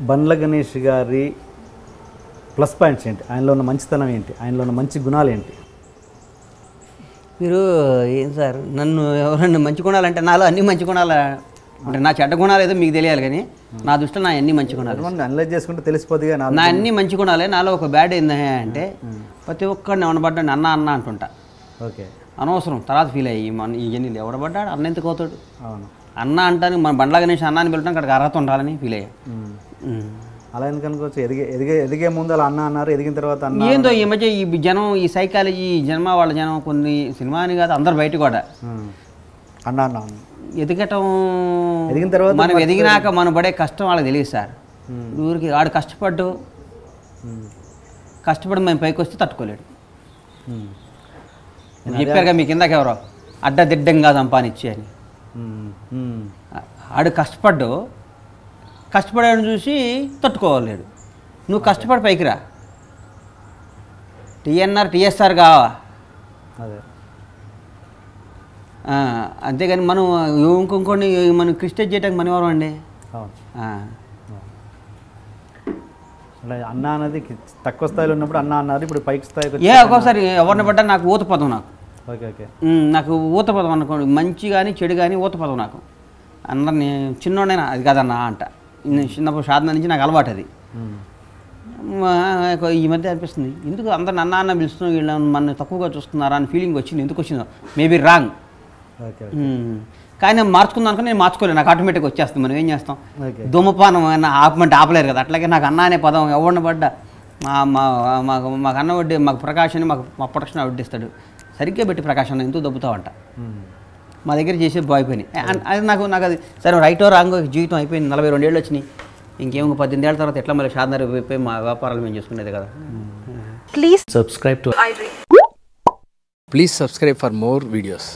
బండ్ల గణేష్ గారి plus points ఏంటి, ఆయనలో ఉన్న మంచితనం ఏంటి, ఆయనలో ఉన్న మంచి గుణాలు ఏంటి? మీరు ఏం సార్ నన్ను ఎవరన్నా మంచి గుణాలంటే నాలో అన్ని మంచి గుణాలు అంటే నా చెడ్డ గుణాలు ఏదో మీకు తెలియాలి కానీ నా దృష్టిలో నా అన్ని మంచి గుణాలు అనలైజ్ చేసుకుంటే తెలిసిపోద్దిగా. నా అన్ని మంచి గుణాలే. నాలో ఒక బ్యాడ్ ఏంది అంటే ప్రతి ఒక్కడిని ఎవడబడ్డాడు అన్న అన్న అంటుంటా. ఓకే, అనవసరం తర్వాత ఫీల్ అయ్యి మన ఈ జన్ని ఎవడబడ్డాడు అన్న ఎందుకు అవుతాడు. అవును, అన్న అంటానికి మన బండ్ల గణేష్ అన్నాన్ని పిలవడానికి అక్కడికి అర్హత ఉండాలని ఫీల్ అయ్యా. అలా ఎందుకు అనుకోవచ్చు? ఎదిగే ముందు అలా అన్న అన్నారు, ఎదిగిన తర్వాత అన్న. ఏందో ఈ మధ్య ఈ జనం ఈ సైకాలజీ జన్మ వాళ్ళ జనం కొన్ని సినిమా అని కాదు అందరు బయట కూడా అన్న అన్న ఎదిగటం ఎదిగిన తర్వాత మనం ఎదిగినాక మనం పడే కష్టం వాళ్ళకి తెలియదు సార్. ఊరికి ఆడు కష్టపడి మేము పైకి వస్తే తట్టుకోలేడు. చెప్పారుగా మీకు ఇందాక ఎవరో అడ్డదిడ్డంగా సంపాదించి అని. ఆడు కష్టపడాడు చూసి తట్టుకోలేడు. నువ్వు కష్టపడి పైకి రా. టీఎస్ఆర్ కావా అదే, అంతేగాని మనం ఇంకొంకొన్ని మనం క్రిస్టేజ్ చేయడానికి మన ఎవరు అండి. అన్న అనేది తక్కువ స్థాయిలో ఉన్నప్పుడు అన్న అన్నారు, ఇప్పుడు పైకి స్థాయికి ఒక్కోసారి ఎవరిని పడ్డా నాకు ఊతపదం. నాకు ఓకే ఓకే నాకు ఊతపదం అనుకోండి, మంచి కానీ చెడు కానీ ఊతపదం. నాకు అందరినీ చిన్నోడైనా అది కాదన్నా అంట. చిన్నప్పుడు సాధన నుంచి నాకు అలవాటు అది. ఈ మధ్య అనిపిస్తుంది ఎందుకు అందరిని అన్న అన్న పిలుస్తున్నావు, వీళ్ళు మన తక్కువగా చూస్తున్నారా అని ఫీలింగ్ వచ్చింది. ఎందుకు వచ్చిందో మేబీ రాంగ్. కానీ నేను మార్చుకుందాం అనుకుని నేను మార్చుకోలేదు. నాకు ఆటోమేటిక్గా వచ్చేస్తుంది. మనం ఏం చేస్తాం, ధూమపానం ఆపమంటే ఆపలేరు కదా. అట్లాగే నాకు అన్న అనే పదం ఎవరిని పడ్డా మాకు అన్న వడ్డీ మాకు ప్రకాశాన్ని మా ప్రొటెక్షన్ వడ్డిస్తాడు. సరిగ్గా పెట్టి ప్రకాశాన్ని ఎందుకు దొబ్బుతావంట. మా దగ్గర చేసే బాయ్ పని అది నాకు అది సరే రైటో రాంగో జీవితం అయిపోయింది. 42 ఏళ్ళు వచ్చినాయి. ఇంకేమో 18 ఏళ్ళ తర్వాత ఎట్లా మళ్ళీ షాద్నగర్ అయిపోయి మా వ్యాపారాలు మేము చేసుకునేది కదా. Please subscribe to iDream. Please subscribe for more videos.